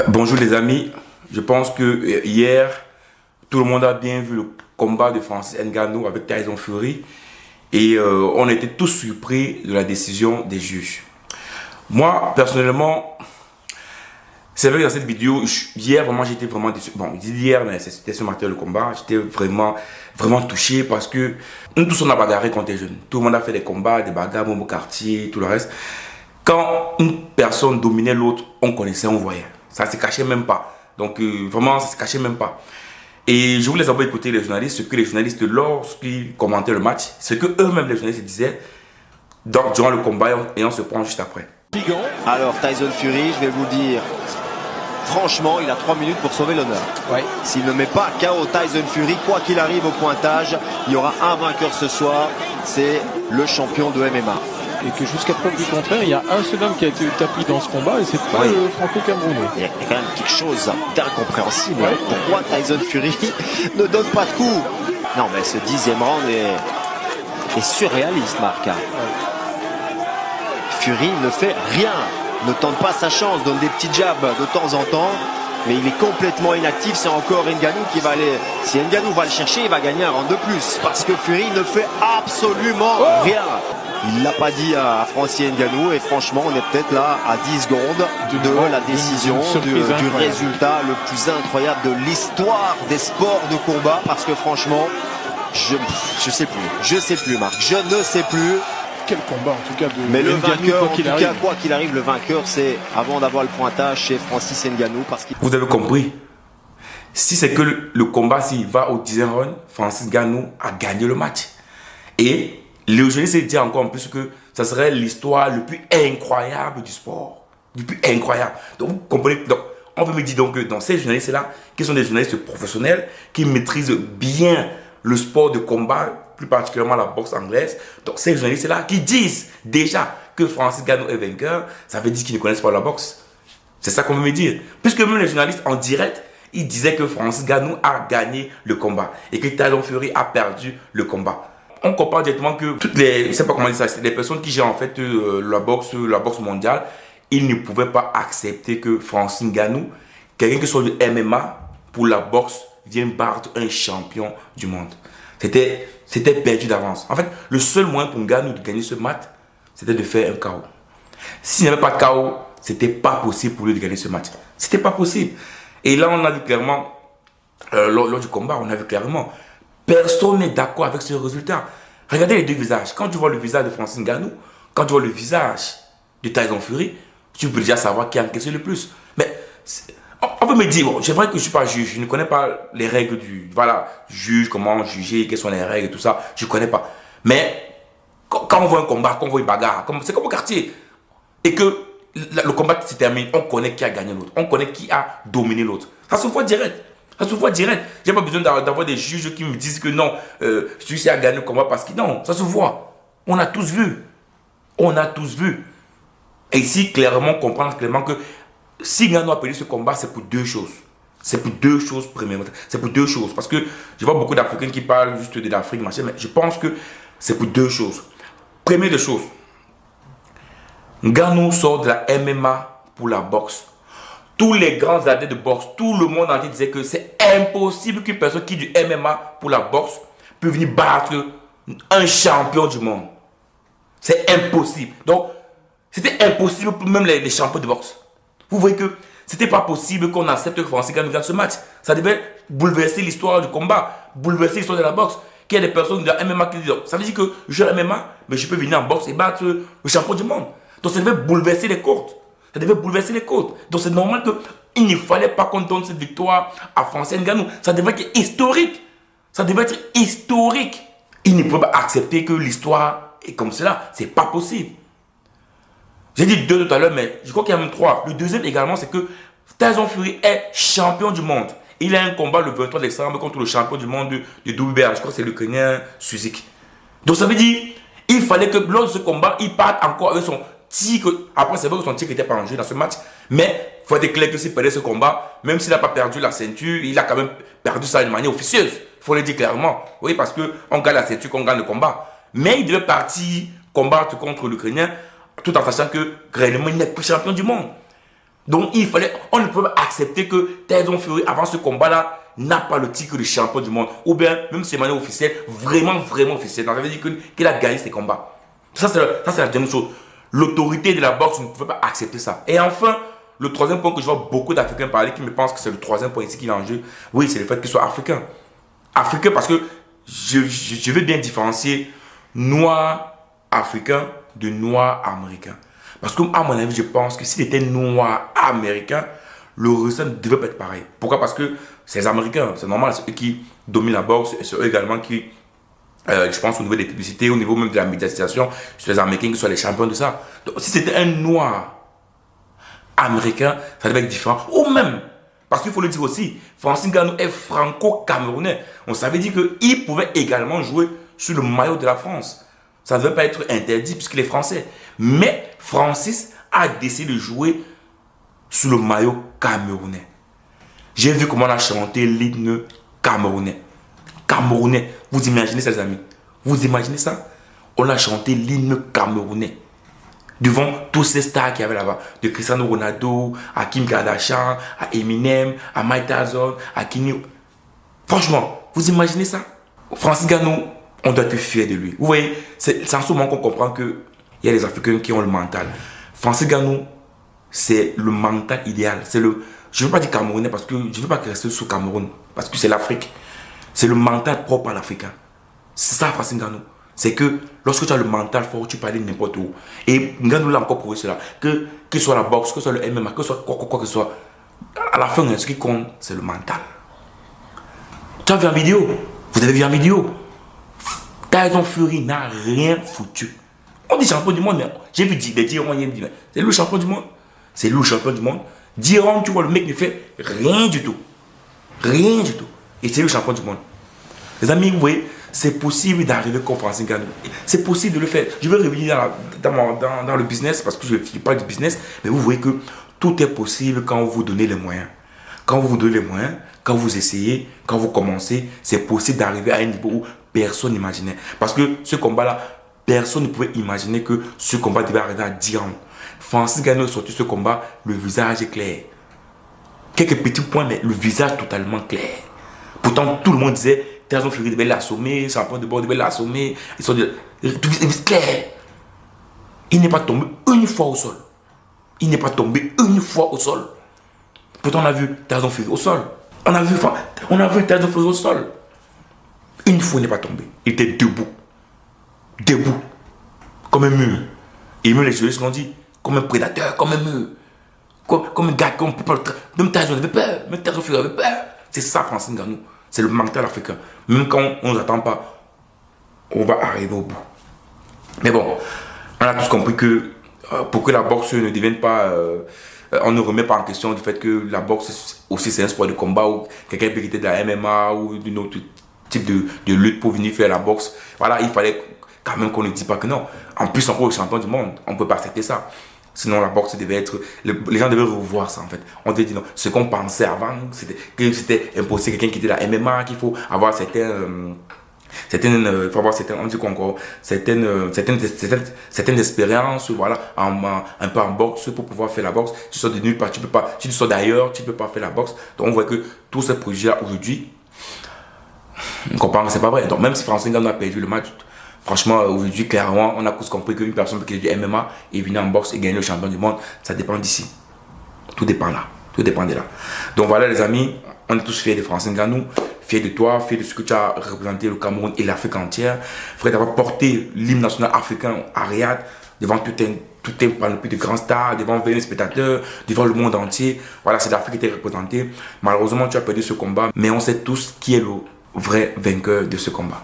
Bonjour les amis, je pense que hier, tout le monde a bien vu le combat de Francis Ngannou avec Tyson Fury et on était tous surpris de la décision des juges. Moi, personnellement, c'est vrai que dans cette vidéo, hier vraiment j'étais vraiment déçu. Bon, je dis hier, mais c'était ce matin le combat, j'étais vraiment touché parce que nous tous on a bagarré quand on était jeunes. Tout le monde a fait des combats, des bagarres, Momo Quartier, tout le reste. Quand une personne dominait l'autre, on connaissait, on voyait. Ça ne se cachait même pas. Donc vraiment, ça ne se cachait même pas. Et je voulais d'abord écouter les journalistes, ce que les journalistes, lorsqu'ils commentaient le match, ce que eux-mêmes les journalistes disaient durant le combat et on se prend juste après. Alors Tyson Fury, je vais vous dire, franchement, il a 3 minutes pour sauver l'honneur. Ouais. S'il ne met pas KO Tyson Fury, quoi qu'il arrive au pointage, il y aura un vainqueur ce soir, c'est le champion de MMA. Et que jusqu'à preuve du contraire, il y a un seul homme qui a été tapis dans ce combat et c'est pas le franco-camerounais. Il y a quand même quelque chose d'incompréhensible. Ouais. Pourquoi Tyson Fury ne donne pas de coup? Non mais ce 10e round est surréaliste, Marc. Fury ne fait rien, ne tente pas sa chance, donne des petits jabs de temps en temps, mais il est complètement inactif. C'est encore Ngannou qui va aller. Si Ngannou va le chercher, il va gagner un round de plus, parce que Fury ne fait absolument rien. Il l'a pas dit à Francis Ngannou et franchement on est peut-être là à 10 secondes de la décision, du résultat le plus incroyable de l'histoire des sports de combat, parce que franchement je sais plus Marc, je ne sais plus. Quel combat en tout cas de mais le Ngannou, vainqueur, quoi qu'il arrive, le vainqueur c'est avant d'avoir le pointage chez Francis Ngannou, parce qu'il... Vous avez compris? Si c'est que le combat, s'il va au 10e round, Francis Ngannou a gagné le match. Et le journaliste dit encore en plus que ça serait l'histoire le plus incroyable du sport. Le plus incroyable. Donc vous comprenez, donc, on veut me dire donc que dans ces journalistes-là, qui sont des journalistes professionnels, qui maîtrisent bien le sport de combat, plus particulièrement la boxe anglaise. Donc ces journalistes-là qui disent déjà que Francis Ngannou est vainqueur, ça veut dire qu'ils ne connaissent pas la boxe. C'est ça qu'on veut me dire. Puisque même les journalistes en direct, ils disaient que Francis Ngannou a gagné le combat et que Tyson Fury a perdu le combat. On comprend directement que toutes les, je ne sais pas comment dire ça, c'est des personnes qui gèrent en fait la boxe mondiale, ils ne pouvaient pas accepter que Francis Ngannou, quelqu'un qui soit du MMA pour la boxe, vienne battre un champion du monde. C'était perdu d'avance. En fait, le seul moyen pour Ngannou de gagner ce match, c'était de faire un KO. S'il n'y avait pas de KO, c'était pas possible pour lui de gagner ce match. C'était pas possible. Et là, on a vu clairement, lors du combat, on a vu clairement, personne n'est d'accord avec ce résultat. Regardez les deux visages. Quand tu vois le visage de Francis Ngannou, quand tu vois le visage de Tyson Fury, tu peux déjà savoir qui a encaissé le plus. Mais on peut me dire, bon, c'est vrai que je ne suis pas juge, je ne connais pas les règles du juge, comment juger, quelles sont les règles et tout ça, je ne connais pas. Mais quand on voit un combat, quand on voit une bagarre, c'est comme au quartier, et que le combat se termine, on connaît qui a gagné l'autre, on connaît qui a dominé l'autre. Ça se voit direct. Ça se voit direct. Je n'ai pas besoin d'avoir des juges qui me disent que non, celui-ci a gagné le combat parce que non, ça se voit. On a tous vu. On a tous vu. Et ici, clairement, comprendre clairement que si Ngannou a perdu ce combat, c'est pour deux choses. C'est pour deux choses, premièrement. C'est pour deux choses. Parce que je vois beaucoup d'Africains qui parlent juste de l'Afrique, machin, mais je pense que c'est pour deux choses. Première des choses, Ngannou sort de la MMA pour la boxe. Tous les grands adeptes de boxe, tout le monde entier disait que c'est impossible qu'une personne qui du MMA pour la boxe peut venir battre un champion du monde. C'est impossible. Donc, c'était impossible pour même les champions de boxe. Vous voyez que c'était pas possible qu'on accepte que Francis Ngannou gagne ce match. Ça devait bouleverser l'histoire du combat, bouleverser l'histoire de la boxe. Qu'il y a des personnes de la MMA qui disent, ça veut dire que je joue à MMA, mais je peux venir en boxe et battre le champion du monde. Donc, ça devait bouleverser les côtes. Ça devait bouleverser les côtes. Donc c'est normal qu'il ne fallait pas qu'on donne cette victoire à Francis Ngannou. Ça devait être historique. Ça devait être historique. Il ne peut pas accepter que l'histoire est comme cela. C'est pas possible. J'ai dit 2 tout à l'heure, mais je crois qu'il y a même 3. Le deuxième également, c'est que Tyson Fury est champion du monde. Il a un combat le 23 décembre contre le champion du monde de WBA. Je crois que c'est l'Ukrainien Suzik. Donc ça veut dire il fallait que lors de ce combat, il parte encore avec son tigre. Après, c'est vrai que son tigre n'était pas en jeu dans ce match. Mais il faut être clair que s'il perdait ce combat, même s'il n'a pas perdu la ceinture, il a quand même perdu ça d'une manière officieuse. Il faut le dire clairement. Oui, parce qu'on gagne la ceinture, qu'on gagne le combat. Mais il devait partir combattre contre l'Ukrainien tout en sachant que réellement il n'est plus champion du monde. Donc on ne peut pas accepter que Tyson Fury, avant ce combat-là, n'a pas le titre de champion du monde. Ou bien, même si c'est manière officielle, vraiment officielle. Donc ça veut dire qu'il a gagné ses combats. Ça, c'est la dernière chose. L'autorité de la boxe ne pouvait pas accepter ça. Et enfin, le troisième point que je vois beaucoup d'Africains parler, qui me pensent que c'est le troisième point ici qui est en jeu, oui, c'est le fait qu'il soit africain. Africain parce que je veux bien différencier noir africain de noir américain. Parce que, à mon avis, je pense que s'il était noir américain, le résultat ne devait pas être pareil. Pourquoi? Parce que c'est les Américains, c'est normal, c'est eux qui dominent la boxe, et c'est eux également qui, je pense, au niveau des publicités, au niveau même de la médiatisation, c'est les Américains qui sont les champions de ça. Donc, si c'était un noir américain, ça devait être différent. Ou même, parce qu'il faut le dire aussi, Francis Ngannou est franco-camerounais. On savait dire qu'il pouvait également jouer sur le maillot de la France. Ça ne devait pas être interdit puisqu'il est français. Mais Francis a décidé de jouer sur le maillot camerounais. J'ai vu comment on a chanté l'hymne camerounais. Camerounais. Vous imaginez ça, les amis? Vous imaginez ça? On a chanté l'hymne camerounais. Devant tous ces stars qu'il y avait là-bas. De Cristiano Ronaldo, à Kim Kardashian, à Eminem, à Mike Tyson, à Kenny. Franchement, vous imaginez ça? Francis Ngannou, on doit être fier de lui. Vous voyez, c'est en ce moment qu'on comprend qu'il y a les Africains qui ont le mental. Francis Ngannou, c'est le mental idéal. Je ne veux pas dire Camerounais parce que je ne veux pas rester sur Cameroun. Parce que c'est l'Afrique. C'est le mental propre à l'Africain. C'est ça, Francis Ngannou. C'est que lorsque tu as le mental fort, tu peux aller n'importe où. Et Ngannou l'a encore prouvé cela. Que ce soit la boxe, que ce soit le MMA, que ce soit quoi que ce soit. À la fin, ce qui compte, c'est le mental. Tu as vu en vidéo? Vous avez vu en vidéo? Tyson Fury n'a rien foutu. On dit champion du monde, mais j'ai vu des dirons, c'est lui le champion du monde. C'est lui le champion du monde. Diront, tu vois, le mec ne fait rien du tout. Rien du tout. Et c'est lui le champion du monde. Les amis, vous voyez, c'est possible d'arriver comme Francis Ngannou. C'est possible de le faire. Je vais revenir dans le business parce que je ne parle du business. Mais vous voyez que tout est possible quand vous vous donnez les moyens. Quand vous vous donnez les moyens, quand vous essayez, quand vous commencez, c'est possible d'arriver à un niveau où personne n'imaginait. Parce que ce combat-là, personne ne pouvait imaginer que ce combat devait arriver à 10 rounds. Francis Ngannou est sorti de ce combat, le visage est clair. Quelques petits points, mais le visage totalement clair. Pourtant, tout le monde disait, Tyson Fury devait l'assommer, champion de bord devait l'assommer. Tout est clair. Il n'est pas tombé une fois au sol. Il n'est pas tombé une fois au sol. Pourtant, on a vu Tyson Fury au sol. On a vu Tyson Fury au sol. Une fois, il n'est pas tombé. Il était debout. Debout. Comme un mur. Et même les juristes l'ont dit. Comme un prédateur, comme un mur. Comme un gars qu'on peut pas. Même Tyson avait peur. Même Tyson Fury avait peur. C'est ça, Francis Ngannou. C'est le mental africain. Même quand on ne nous attend pas, on va arriver au bout. Mais bon, on a tous compris que pour que la boxe ne devienne pas... on ne remet pas en question du fait que la boxe aussi c'est un sport de combat où quelqu'un peut quitter de la MMA ou d'un autre type de lutte pour venir faire la boxe. Voilà, il fallait quand même qu'on ne dise pas que non. En plus, on est le champion du monde. On ne peut pas accepter ça. Sinon, la boxe devait être... Les gens devaient revoir ça, en fait. On devait dire non. Ce qu'on pensait avant, que c'était impossible. Quelqu'un qui était la MMA, qu'il faut avoir certaines expériences, voilà, un peu en boxe pour pouvoir faire la boxe. Tu sors de nulle part, tu sors d'ailleurs, tu ne peux pas faire la boxe. Donc, on voit que tous ces projets-là, aujourd'hui, on comprend que ce n'est pas vrai. Donc, même si Francis Ngannou a perdu le match, franchement, aujourd'hui, clairement, on a tous compris qu'une personne qui est du MMA et venir en boxe et gagner le champion du monde, ça dépend d'ici. Tout dépend là. Tout dépend de là. Donc voilà, les amis, on est tous fiers de Francis Ngannou, fiers de toi, fiers de ce que tu as représenté le Cameroun et l'Afrique entière. Fiers d'avoir porté l'hymne national africain à Riyad, devant tout un panoplie de grands stars, devant 20 spectateurs, devant le monde entier. Voilà, c'est l'Afrique qui était représentée. Malheureusement, tu as perdu ce combat, mais on sait tous qui est le vrai vainqueur de ce combat.